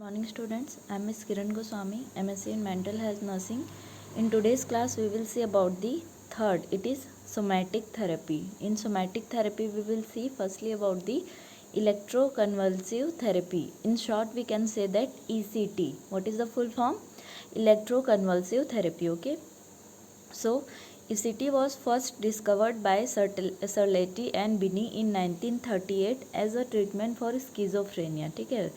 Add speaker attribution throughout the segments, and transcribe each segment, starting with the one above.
Speaker 1: Morning students, I am Ms. Kiran Goswami, MSc in Mental Health Nursing. In today's class we will see about the third, it is somatic therapy. In somatic therapy we will see firstly about the electroconvulsive therapy. In short we can say that ECT. What is the full form? Electroconvulsive therapy, okay. So ECT was first discovered by Serletti and Binney in 1938 as a treatment for schizophrenia. ठीक है,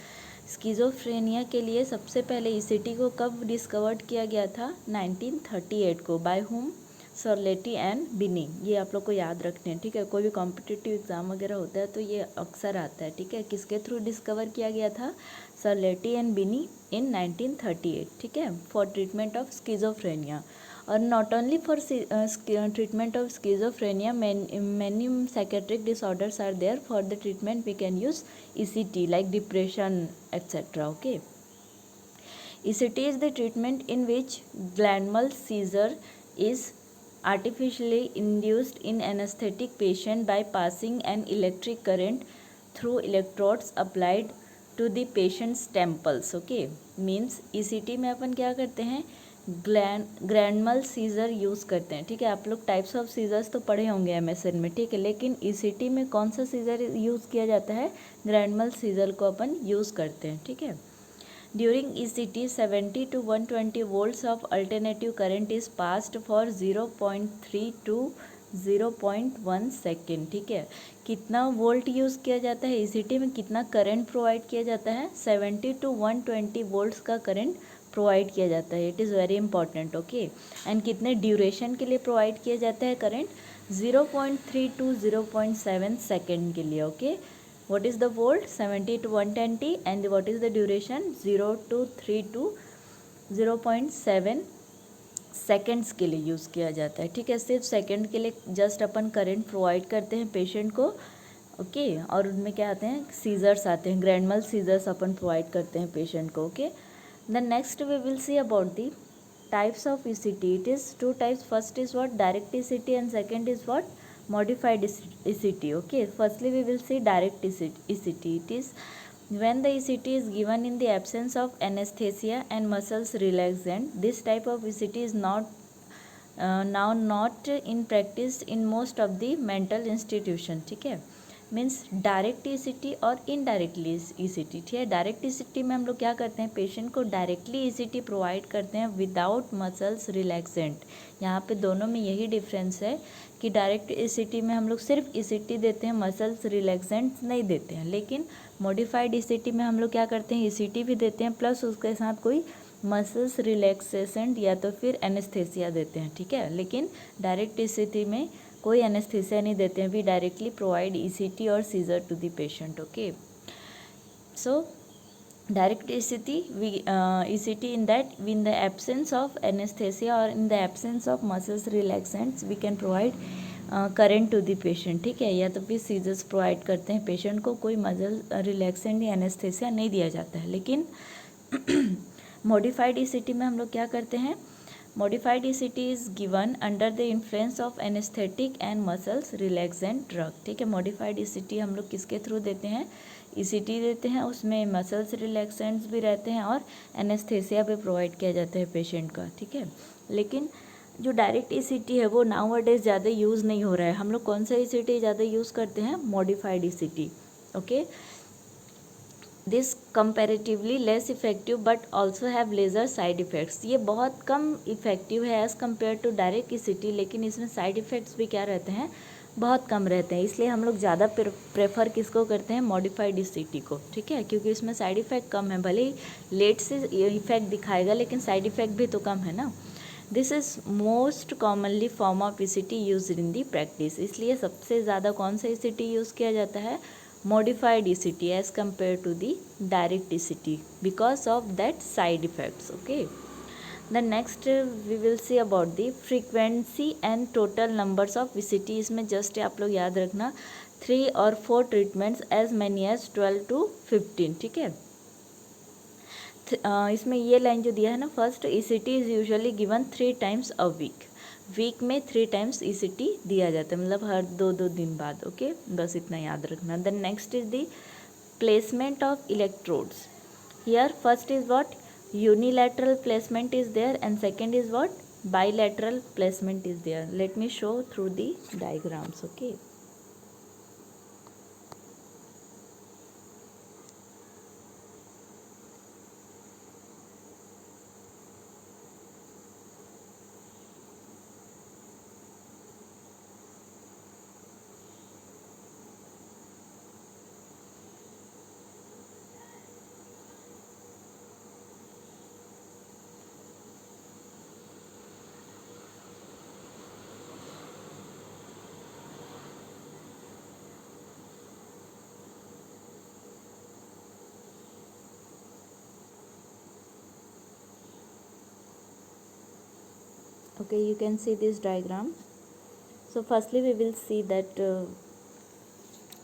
Speaker 1: schizophrenia के लिए सबसे पहले ECT को कब discovered किया गया था? 1938 को. By whom? सरलेटी एंड बिनी. ये आप लोग को याद रखने हैं, ठीक है. कोई भी कॉम्पिटिटिव एग्जाम वगैरह होता है तो ये अक्सर आता है, ठीक है. किसके थ्रू डिस्कवर किया गया था? सरलेटी एंड बिनी इन 1938, ठीक है, फॉर ट्रीटमेंट ऑफ स्किज़ोफ्रेनिया. और not only for treatment of schizophrenia, many psychiatric disorders are there. For the treatment we can use ECT like depression etc. Okay, ECT is the treatment in which grand mal seizure is artificially induced in anesthetic patient by passing an electric current through electrodes applied to the patient's temples. Okay, means ECT में अपन क्या करते हैं? Grand मल scissor use करते हैं, ठीक है. आप लोग टाइप्स ऑफ सीज़र्स तो पढ़े होंगे एमएसएन में, ठीक है. लेकिन ईसीटी में कौन सा सीज़र यूज़ किया जाता है? ग्रैंड मल सीज़र को अपन यूज़ करते हैं, ठीक है. During ECT 70 to 120 volts of alternative current is passed for 0.3 to 0.1 second, ठीक है. कितना वोल्ट यूज़ किया जाता है ईसीटी में? कितना करंट प्रोवाइड किया जाता है? 70 to 120 वोल्ट्स का करंट प्रोवाइड किया जाता है. It is very important, okay. And कितने ड्यूरेशन के लिए प्रोवाइड किया जाता है करंट? 0.3 to 0.7 सेकेंड के लिए, okay. What is the volt? 70 to 120 and what is the duration? 0.3 to 0.7 seconds के लिए यूज़ किया जाता है, ठीक है. सिर्फ सेकेंड के लिए जस्ट अपन करंट प्रोवाइड करते हैं पेशेंट को, ओके. और उनमें क्या आते हैं? सीजर्स आते हैं, ग्रैंड मल सीजर्स अपन प्रोवाइड करते हैं पेशेंट को, okay. Then next we will see about the types of ECT. It is two types. First is what? Direct ECT and second is what? Modified ECT. Okay. Firstly we will see direct ECT. It is when the ECT is given in the absence of anesthesia and muscles relaxant. This type of ECT is now not in practice in most of the mental institution. ठीक है. Means direct ECT और indirectly ECT, ठीक है. Direct ECT में हम लोग क्या करते हैं? पेशेंट को डायरेक्टली ईसीटी प्रोवाइड करते हैं विदाउट मसल्स रिलैक्सेंट. यहाँ पे दोनों में यही डिफरेंस है कि डायरेक्ट ईसीटी में हम लोग सिर्फ ईसीटी देते हैं, मसल्स रिलैक्सेंट नहीं देते हैं. लेकिन मॉडिफाइड ईसीटी में हम लोग क्या करते हैं? ईसीटी भी देते हैं प्लस उसके साथ कोई मसल्स रिलैक्सेसेंट या तो फिर एनेस्थेसिया देते हैं, ठीक है. लेकिन डायरेक्ट ईसीटी में कोई एनेस्थेसिया नहीं देते हैं. वी डायरेक्टली प्रोवाइड ईसीटी और seizure to the patient, okay. So direct ECT ECT in that in the absence of anesthesia or in the absence of muscles relaxants we can provide current to the patient, ठीक है. या तो फिर seizures provide करते हैं patient को, कोई muscle relaxant या एनेस्थेसिया नहीं दिया जाता है. लेकिन मॉडिफाइड ईसीटी में हम लोग क्या करते हैं? Modified ECT is given under the influence of anesthetic and muscles relaxant drug, ठीक है. Modified ECT हम लोग किसके थ्रू देते हैं? ECT देते हैं, उसमें मसल्स रिलैक्सेंट्स भी रहते हैं और एनेस्थेसिया भी प्रोवाइड किया जाता है पेशेंट का, ठीक है. लेकिन जो डायरेक्ट ECT है वो नाउअडेज ज़्यादा यूज़ नहीं हो रहा है. हम लोग कौन सा ECT ज़्यादा यूज़ करते हैं? Modified ECT, okay. This comparatively less effective but also have lesser side effects. ये बहुत कम इफेक्टिव है as compare to direct ECT, लेकिन इसमें साइड इफ़ेक्ट्स भी क्या रहते हैं? बहुत कम रहते हैं. इसलिए हम लोग ज़्यादा प्रेफर किसको करते हैं? मॉडिफाइड ECT को, ठीक है. क्योंकि इसमें साइड इफ़ेक्ट कम है. भले ही लेट से इफेक्ट दिखाएगा लेकिन साइड इफ़ेक्ट भी तो कम है ना. This is most commonly form of ECT use in the practice. इसलिए सबसे ज़्यादा कौन सा ECT यूज़ किया जाता है? Modified ECT as compared to the direct ECT because of that side effects, okay. The next we will see about the frequency and total numbers of ECT. इसमें just आप लोग याद रखना 3 और 4 treatments as many as 12 to 15, ठीक है. इसमें ये लाइन जो दिया है ना, first ECT is usually given 3 times a week. Week में 3 times ECT दिया जाता है, मतलब हर 2 दिन बाद, ओके. बस इतना याद रखना. Then next is the placement of electrodes. Here first is what? Unilateral placement is there, and second is what? Bilateral placement is there. Let me show through the diagrams. Okay. Okay, you can see this diagram. So firstly we will see that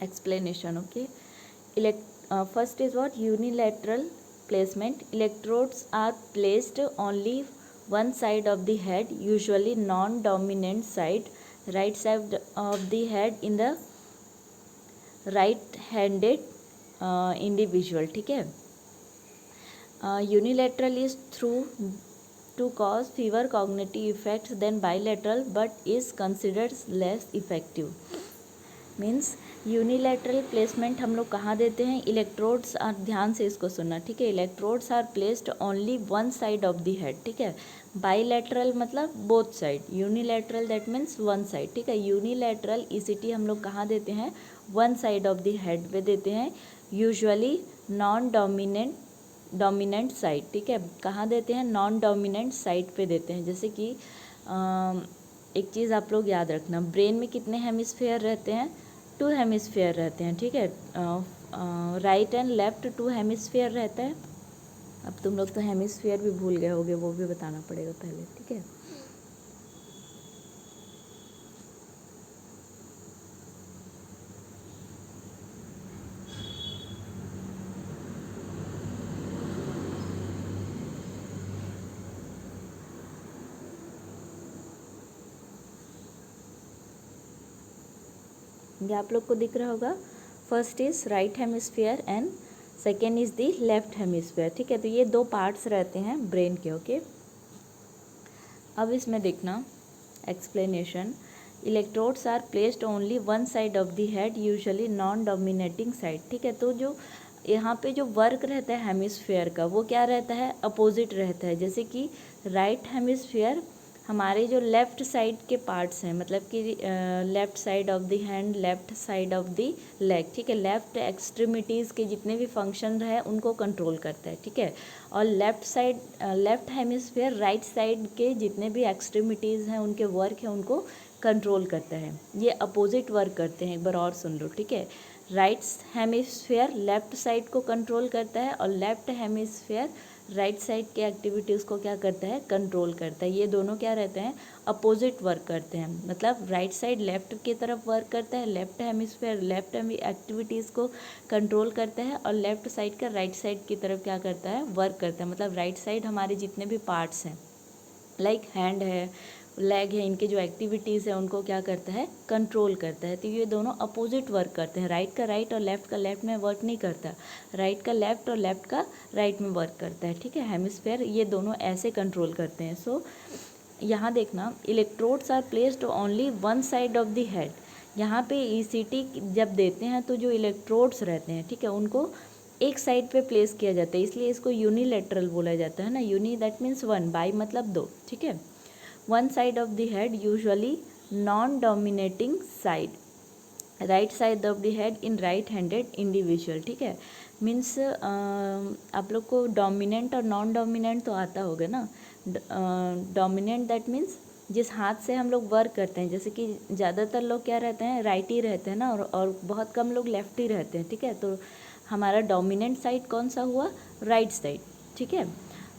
Speaker 1: explanation. Okay. First is what? Unilateral placement. Electrodes are placed only one side of the head, usually non-dominant side, right side of the head in the right-handed individual. ठीक है. Unilateral is through to cause fewer cognitive effects than bilateral, but is considered less effective. Means unilateral placement हम लोग कहाँ देते हैं? Electrodes are, ध्यान से इसको सुनना, ठीक है. Electrodes are placed only one side of the head, ठीक है. बाईलैटरल मतलब both side. Unilateral that means one side, ठीक है. यूनिलैटरल ईसीटी हम लोग कहाँ देते हैं? One side of the head पे देते हैं, यूजुअली नॉन डोमिनेंट साइड, ठीक है. कहाँ देते हैं? नॉन डोमिनेंट साइड पे देते हैं. जैसे कि एक चीज़ आप लोग याद रखना, ब्रेन में कितने हेमिस्फेयर रहते हैं? 2 हेमिस्फेयर रहते हैं, ठीक है. राइट एंड लेफ्ट 2 हेमिस्फेयर रहता है. अब तुम लोग तो हेमिस्फेयर भी भूल गए होगे, वो भी बताना पड़ेगा पहले, ठीक है. ये आप लोग को दिख रहा होगा. First is right hemisphere and second is the left hemisphere, ठीक है. तो ये 2 पार्ट्स रहते हैं ब्रेन के. ओके. अब इसमें देखना explanation. Electrodes are placed only one side of the head, usually non dominating side, ठीक है. तो जो यहाँ पे जो वर्क रहता है हेमिस्फीयर का, वो क्या रहता है? अपोजिट रहता है. जैसे कि राइट हेमिस्फीयर हमारे जो लेफ़्ट साइड के पार्ट्स हैं, मतलब कि left side of the hand, left side of the leg, ठीक है. लेफ़्ट एक्सट्रीमिटीज़ के जितने भी फंक्शन है उनको कंट्रोल करता है, ठीक है. और लेफ़्ट हेमिस्फीयर राइट साइड के जितने भी एक्सट्रीमिटीज़ हैं, उनके वर्क है, उनको कंट्रोल करता है. ये अपोजिट वर्क करते हैं. एक बार और सुन लो, ठीक है. राइट हेमिस्फीयर लेफ़्ट साइड को कंट्रोल करता है, और लेफ़्ट हेमिस्फीयर राइट साइड के एक्टिविटीज़ को क्या करता है? कंट्रोल करता है. ये दोनों क्या रहते हैं? अपोजिट वर्क करते हैं. मतलब राइट साइड लेफ्ट की तरफ वर्क करता है, लेफ्ट हेमिस्फीयर लेफ्ट एक्टिविटीज़ को कंट्रोल करता है, और लेफ्ट साइड का राइट साइड की तरफ क्या करता है? वर्क करता है. मतलब राइट साइड हमारे जितने भी पार्ट्स हैं, लाइक हैंड है, लेग है, इनके जो एक्टिविटीज़ है उनको क्या करता है? कंट्रोल करता है. तो ये दोनों अपोजिट वर्क करते हैं. राइट का राइट और लेफ्ट का लेफ्ट में वर्क नहीं करता. राइट का लेफ्ट और लेफ्ट का राइट में वर्क करता है, ठीक है. हेमिस्फीयर ये दोनों ऐसे कंट्रोल करते हैं. सो यहाँ देखना, electrodes are placed only one side of the head. यहाँ पे ईसीटी जब देते हैं तो जो इलेक्ट्रोड्स रहते हैं, ठीक है, उनको एक साइड पे प्लेस किया जाता है, इसलिए इसको यूनिलैटरल बोला जाता है ना. Uni that means one, bi मतलब 2, ठीक है. One side of the head usually non dominating side, right side of the head in right handed individual, ठीक है. मीन्स आप लोग को डोमिनेंट और नॉन डोमिनेंट तो आता होगा ना. डोमिनेंट दैट मीन्स जिस हाथ से हम लोग वर्क करते हैं, जैसे कि ज़्यादातर लोग क्या रहते हैं? राइट ही रहते हैं ना, और बहुत कम लोग लेफ्ट ही रहते हैं, ठीक है. तो हमारा डोमिनेंट साइड कौन सा हुआ? राइट साइड, ठीक है.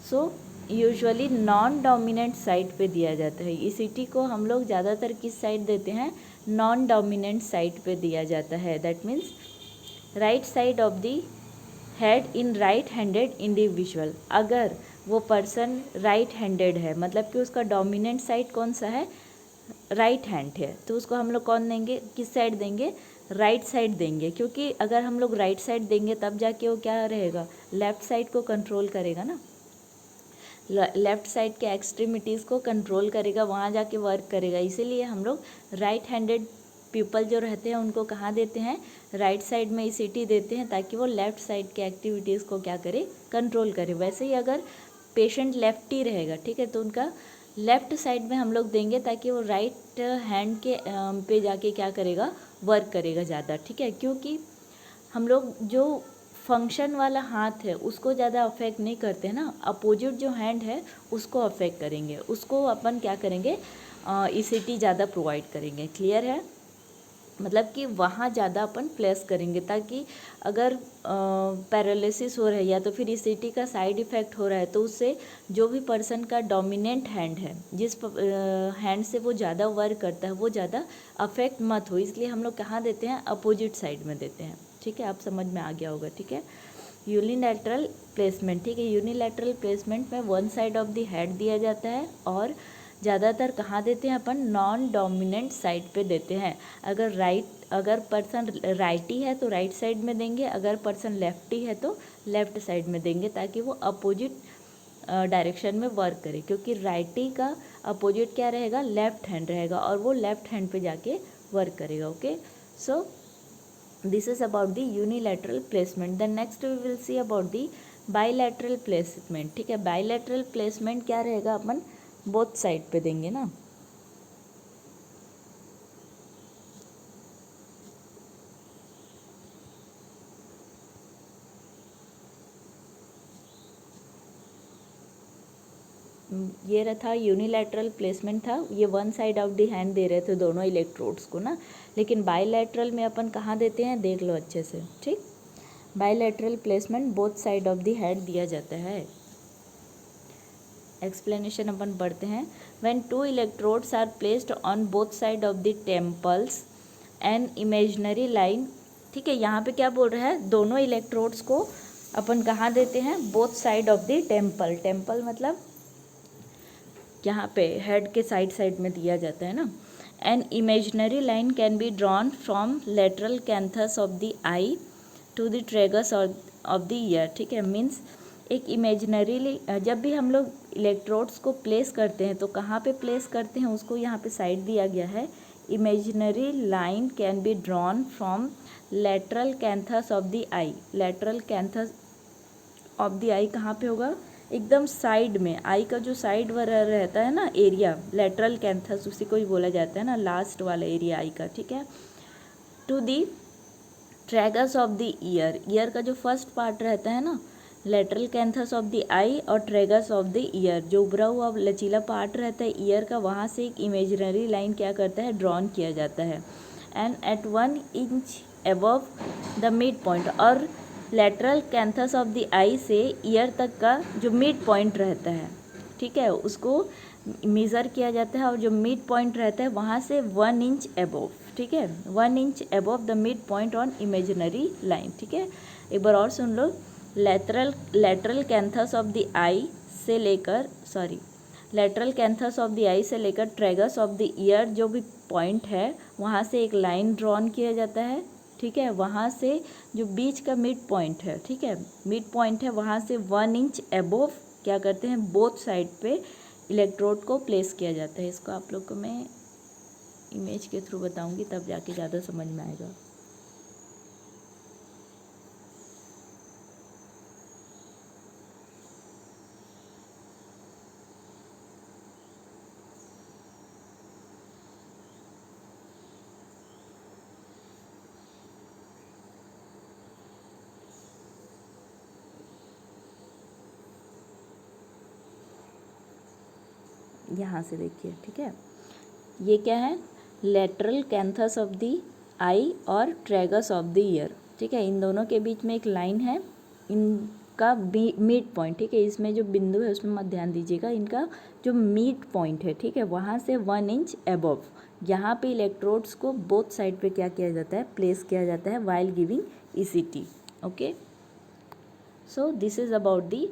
Speaker 1: So usually non dominant side पे दिया जाता है. ईसीटी को हम लोग ज़्यादातर किस साइड देते हैं? नॉन डोमिनेंट साइड पे दिया जाता है. That means right side of the head in right handed individual. अगर वो पर्सन राइट हैंडेड है, मतलब कि उसका डोमिनेंट साइड कौन सा है? राइट हैंड है, तो उसको हम लोग कौन देंगे? किस साइड देंगे? राइट साइड देंगे, क्योंकि अगर हम लोग राइट साइड देंगे तब जाके वो क्या रहेगा, लेफ़्ट साइड को कंट्रोल करेगा ना, लेफ़्ट साइड के एक्सट्रीमिटीज़ को कंट्रोल करेगा, वहाँ जाके वर्क करेगा। इसीलिए हम लोग राइट हैंडेड पीपल जो रहते हैं उनको कहाँ देते हैं, राइट साइड में ईसीटी देते हैं, ताकि वो लेफ़्ट साइड के एक्टिविटीज़ को क्या करे, कंट्रोल करे। वैसे ही अगर पेशेंट लेफ्टी रहेगा, ठीक है, तो उनका लेफ़्ट साइड में हम लोग देंगे, ताकि वो राइट हैंड के पे जाके क्या करेगा, वर्क करेगा ज़्यादा, ठीक है। क्योंकि हम लोग जो फंक्शन वाला हाथ है उसको ज़्यादा अफेक्ट नहीं करते हैं ना, अपोजिट जो हैंड है उसको अफेक्ट करेंगे, उसको अपन क्या करेंगे, ईसीटी ज़्यादा प्रोवाइड करेंगे। क्लियर है, मतलब कि वहाँ ज़्यादा अपन प्लेस करेंगे, ताकि अगर पैरालिसिस हो रहा है या तो फिर ईसीटी का साइड इफ़ेक्ट हो रहा है, तो उससे जो भी पर्सन का डोमिनेंट हैंड है, जिस हैंड से वो ज़्यादा वर्क करता है, वो ज़्यादा अफेक्ट मत हो। इसलिए हम लोग कहाँ देते हैं, अपोजिट साइड में देते हैं, ठीक है। आप समझ में आ गया होगा, ठीक है। यूनिलैटरल प्लेसमेंट, ठीक है, यूनिलैटरल प्लेसमेंट में one side of the head दिया जाता है, और ज़्यादातर कहाँ देते हैं अपन, नॉन डोमिनेंट साइड पे देते हैं। अगर पर्सन राइटी है तो राइट साइड में देंगे, अगर पर्सन लेफ्टी है तो लेफ्ट साइड में देंगे, ताकि वो अपोजिट डायरेक्शन में वर्क करे। क्योंकि राइटी का अपोजिट क्या रहेगा, लेफ्ट हैंड रहेगा, और वो लेफ्ट हैंड पे जाके वर्क करेगा। Okay, so this is about the unilateral placement. Then next we will see about the bilateral placement, ठीक है। bilateral placement क्या रहेगा, अपन बोथ साइड पे देंगे ना। ये रहा था यूनिलैटरल प्लेसमेंट था, ये one side of the hand दे रहे थे दोनों इलेक्ट्रोड्स को ना। लेकिन बायलैटरल में अपन कहाँ देते हैं, देख लो अच्छे से, ठीक। Bilateral placement both side of the head दिया जाता है। एक्सप्लेनेशन अपन पढ़ते हैं। When two electrodes are placed on both side of the temples an imaginary line, ठीक है। यहाँ पे क्या बोल रहा है, दोनों इलेक्ट्रोड्स को अपन कहाँ देते हैं, both side of the temple. Temple मतलब यहाँ पे हेड के साइड साइड में दिया जाता है ना। An imaginary line can be drawn from lateral canthus of the eye to the tragus of the ear, ठीक है। मीन्स एक इमेजिनरी, जब भी हम लोग इलेक्ट्रोड्स को प्लेस करते हैं तो कहाँ पे प्लेस करते हैं, उसको यहाँ पे साइड दिया गया है। Imaginary line can be drawn from lateral canthus of the eye. Lateral canthus of the eye कहाँ पे होगा, एकदम साइड में, आई का जो साइड वाला रहता है ना एरिया, लेटरल कैंथस उसी को ही बोला जाता है ना, लास्ट वाला एरिया आई का, ठीक है। To the tragus of the ear, ear का जो फर्स्ट पार्ट रहता है ना, lateral canthus of the eye और ट्रेगस ऑफ द ईयर, जो उभरा हुआ लचीला पार्ट रहता है ईयर का, वहाँ से एक इमेजिनरी लाइन क्या करता है, ड्रॉन किया जाता है। And at 1 inch above the mid point, और lateral canthus of the eye से ईयर तक का जो मिड पॉइंट रहता है, ठीक है, उसको मेज़र किया जाता है, और जो मिड पॉइंट रहता है वहाँ से 1 इंच अबव, ठीक है, 1 inch above the mid point on imaginary line, ठीक है। एक बार और सुन लो। Lateral canthus of the eye से लेकर lateral canthus of the eye से लेकर ट्रेगस ऑफ द ईयर जो भी पॉइंट है, वहाँ से एक लाइन ड्रॉन किया जाता है, ठीक है। वहाँ से जो बीच का मिड पॉइंट है, ठीक है, मिड पॉइंट है, वहाँ से 1 इंच अबोव क्या करते हैं, बोथ साइड पे इलेक्ट्रोड को प्लेस किया जाता है। इसको आप लोग को मैं इमेज के थ्रू बताऊंगी, तब जाके ज़्यादा समझ में आएगा। यहाँ से देखिए, ठीक है, ये क्या है, lateral canthus of the eye और ट्रेगस ऑफ द ईयर, ठीक है। इन दोनों के बीच में एक लाइन है, इनका मिड पॉइंट, ठीक है, इसमें जो बिंदु है उसमें मत ध्यान दीजिएगा, इनका जो मिड पॉइंट है, ठीक है, वहाँ से 1 इंच अबव यहाँ पे इलेक्ट्रोड्स को बोथ साइड पे क्या किया जाता है, प्लेस किया जाता है while giving ECT. Okay, so this is about the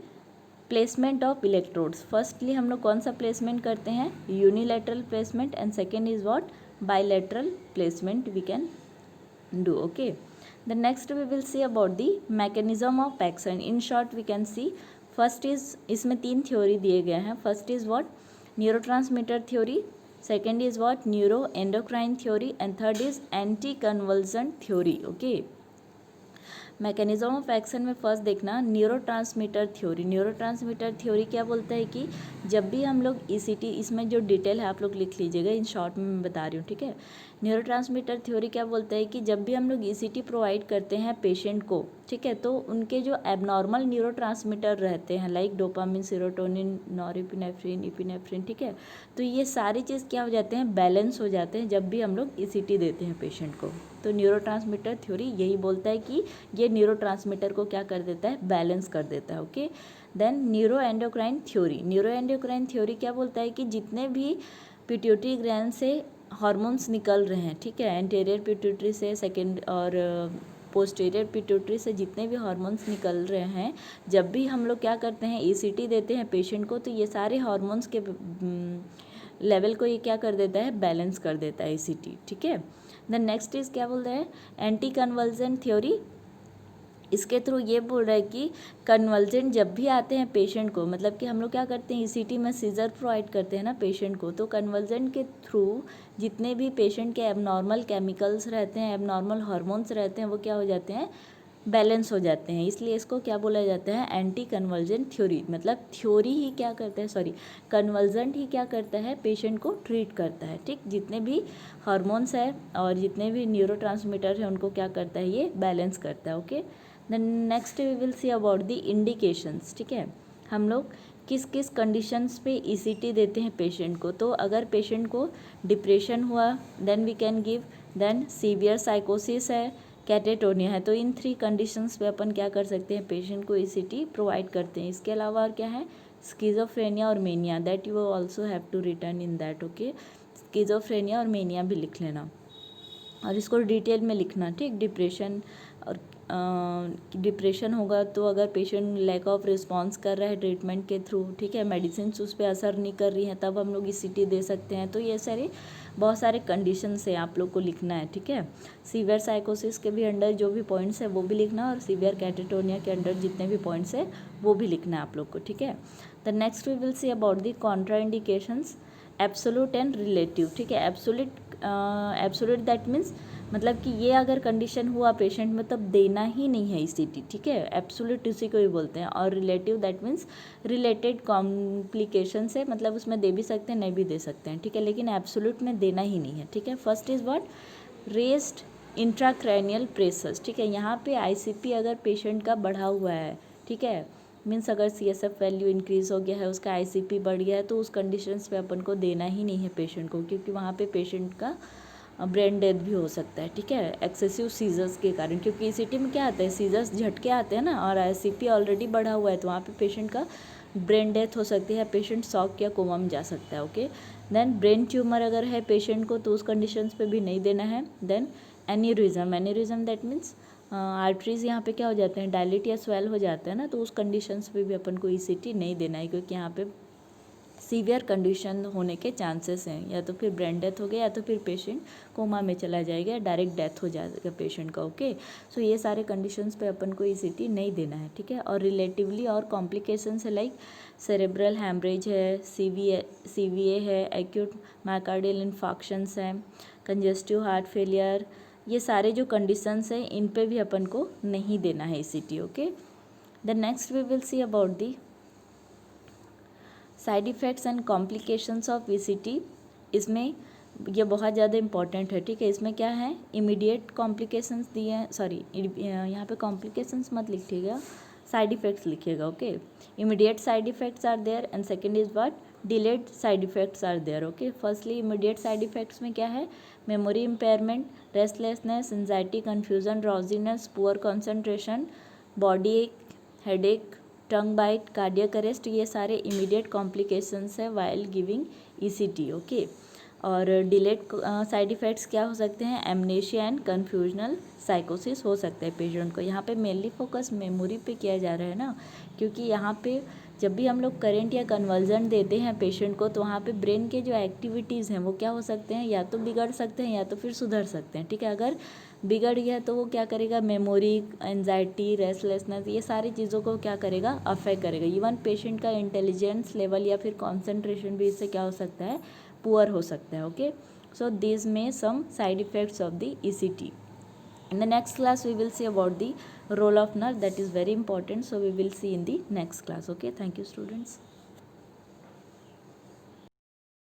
Speaker 1: placement of electrodes. Firstly हम लोग कौन सा प्लेसमेंट करते हैं, unilateral placement, and second is what, bilateral placement we can do. Okay, the next we will see about the mechanism of action. In short we can see first is, इसमें 3 theory दिए गए हैं. First is what, neurotransmitter theory, second is what, neuro endocrine theory, and third is anti convergent theory. Okay, mechanism of action में first देखना neurotransmitter theory. Neurotransmitter theory क्या बोलता है कि जब भी हम लोग ईसीटी, इसमें जो डिटेल है आप लोग लिख लीजिएगा, इन शॉर्ट में मैं बता रही हूँ, ठीक है. न्यूरोट्रांसमीटर थ्योरी क्या बोलता है कि जब भी हम लोग ईसीटी प्रोवाइड करते हैं पेशेंट को, ठीक है, तो उनके जो एबनॉर्मल न्यूरोट्रांसमीटर रहते हैं like dopamine, serotonin, norepinephrine, epinephrine, ठीक है, तो ये सारी चीज़ क्या हो जाते हैं, बैलेंस हो जाते हैं जब भी हम लोग ईसीटी देते हैं पेशेंट को. तो न्यूरोट्रांसमीटर थ्योरी यही बोलता है कि ये न्यूरोट्रांसमीटर को क्या कर देता है, बैलेंस कर देता है. Okay, then neuro endocrine theory. Neuro endocrine theory क्या बोलता है कि जितने भी पिट्यूटरी ग्लैंड से हार्मोन्स निकल रहे हैं, ठीक है, एंटीरियर पिट्यूटरी से, सेकेंड और पोस्टीरियर पिट्यूटरी से जितने भी हार्मोन्स निकल रहे हैं, जब भी हम लोग क्या करते हैं, ईसीटी देते हैं पेशेंट को, तो ये सारे हार्मोन्स के लेवल को ये क्या कर देता है, बैलेंस कर देता है ईसीटी. ठीक है, देन नेक्स्ट इज क्या बोल रहा है, एंटी कन्वर्जेंट थ्योरी. इसके थ्रू ये बोल रहा है कि कन्वर्जेंट जब भी आते हैं पेशेंट को, मतलब कि हम लोग क्या करते हैं, ईसीटी में सीजर प्रोवाइड करते हैं ना पेशेंट को, तो कन्वर्जेंट के थ्रू जितने भी पेशेंट के एबनॉर्मल केमिकल्स रहते हैं, एबनॉर्मल हार्मोन्स रहते हैं, वो क्या हो जाते हैं, बैलेंस हो जाते हैं. इसलिए इसको क्या बोला जाता है, एंटी कन्वर्जेंट थ्योरी. मतलब थ्योरी ही क्या करता है, सॉरी, कन्वर्जेंट ही क्या करता है, पेशेंट को ट्रीट करता है. ठीक, जितने भी हार्मोन्स है और जितने भी न्यूरोट्रांसमीटर है उनको क्या करता है, ये बैलेंस करता है. Okay, then next we will see about the indications. ठीक है, हम लोग किस किस कंडीशंस पे ईसीटी देते हैं पेशेंट को. तो अगर पेशेंट को डिप्रेशन हुआ, then we can give, then severe साइकोसिस है, कैटेटोनिया है, तो इन 3 कंडीशंस पे अपन क्या कर सकते हैं, पेशेंट को ईसीटी प्रोवाइड करते हैं. इसके अलावा और क्या है, स्किज़ोफ्रेनिया और mania, that you also have to return in that. Okay, schizophrenia और मेनिया भी लिख लेना और इसको डिटेल में लिखना. ठीक, डिप्रेशन और डिप्रेशन होगा तो अगर पेशेंट लैक ऑफ रिस्पांस कर रहा है ट्रीटमेंट के थ्रू, ठीक है, मेडिसिन उस पर असर नहीं कर रही हैं, तब हम लोग ईसीटी दे सकते हैं. तो ये सारे बहुत सारे कंडीशंस है, आप लोग को लिखना है. ठीक है, सीवियर साइकोसिस के भी अंडर जो भी पॉइंट्स है वो भी लिखना, और सीवियर कैटेटोनिया के अंडर जितने भी पॉइंट्स है वो भी लिखना है आप लोग को. ठीक है, the next we will see about the contraindications, absolute and relative. ठीक है, एब्सोल्यूट दैट मीन्स मतलब कि ये अगर कंडीशन हुआ पेशेंट में तब देना ही नहीं है ईसीटी. ठीक है, एब्सोल्यूट इसी को ही बोलते हैं. और relative that means related complication से, मतलब उसमें दे भी सकते हैं, नहीं भी दे सकते हैं. ठीक है, लेकिन एब्सोल्यूट में देना ही नहीं है. ठीक है, first is what, raised intracranial pressures. ठीक है, यहाँ पे आईसीपी अगर पेशेंट का बढ़ा हुआ है, ठीक है, मीन्स अगर सीएसएफ वैल्यू इंक्रीज हो गया है, उसका आईसीपी बढ़ गया है, तो उस कंडीशंस पे अपन को देना ही नहीं है पेशेंट को, क्योंकि वहाँ पे पेशेंट का ब्रेन डेथ भी हो सकता है. ठीक है, एक्सेसिव सीजर्स के कारण, क्योंकि ईसीटी में क्या आता है, सीजर्स झटके आते हैं ना, और आईसीपी ऑलरेडी बढ़ा हुआ है, तो वहाँ पे पेशेंट का ब्रेन डेथ हो सकती है, पेशेंट शॉक या कोमा में जा सकता है. ओके, देन ब्रेन ट्यूमर अगर है पेशेंट को तो उस कंडीशंस पे भी नहीं देना है. Then aneurysm that means arteries यहाँ पे क्या हो जाते हैं, डायलेट या स्वेल हो जाते हैं ना, तो उस कंडीशंस पे भी अपन को ईसीटी नहीं देना है, क्योंकि यहाँ पे सीवियर कंडीशन होने के चांसेस हैं, या तो फिर ब्रेन डेथ हो गया, या तो फिर पेशेंट कोमा में चला जाएगा, डायरेक्ट डेथ हो जाएगा पेशेंट का. ओके, सो ये सारे कंडीशंस पे अपन को ईसीटी नहीं देना है. ठीक है, और रिलेटिवली और कॉम्प्लिकेशंस है लाइक सेरेब्रल हैमरेज है, सीवीए है, एक्यूट मायोकार्डियल इन्फार्क्शंस हैं, कंजेस्टिव हार्ट फेलियर, ये सारे जो कंडीशंस हैं इन पे भी अपन को नहीं देना है ECT. Okay, the next we will see about the side effects and complications of ECT. इसमें ये बहुत ज़्यादा इंपॉर्टेंट है. ठीक है, इसमें क्या है, इमीडिएट कॉम्प्लिकेशंस दिए हैं, सॉरी यहाँ पे कॉम्प्लिकेशंस मत लिखिएगा, साइड इफ़ेक्ट्स लिखिएगा. Okay, immediate side effects are there and second is what, delayed side effects are there. Okay, firstly immediate side effects में क्या है, memory impairment, restlessness, anxiety, confusion, drowsiness, poor concentration, body ache, headache, tongue bite, cardiac arrest, ये सारे immediate complications है while giving ECT. Okay, और delayed side effects क्या हो सकते हैं, एमनेशिया एंड कन्फ्यूजनल साइकोसिस हो सकता है पेशेंट को. यहाँ पे मेनली फोकस मेमोरी पे किया जा रहा है ना, क्योंकि यहाँ पे जब भी हम लोग करेंट या कन्वर्जन देते हैं पेशेंट को तो वहाँ पे ब्रेन के जो एक्टिविटीज़ हैं वो क्या हो सकते हैं, या तो बिगड़ सकते हैं या तो फिर सुधर सकते हैं, ठीक है। अगर बिगड़ गया तो वो क्या करेगा, मेमोरी, एंजाइटी, रेस्टलेसनेस, ये सारी चीज़ों को क्या करेगा, अफेक्ट करेगा। इवन पेशेंट का इंटेलिजेंस लेवल या फिर कॉन्सेंट्रेशन भी इससे क्या हो सकता है, पुअर हो सकता है। Okay, so these may some side effects of the ECT. In the next class we will see about the role of nerve, that is very important, so we will see in the next class. Okay, thank you students.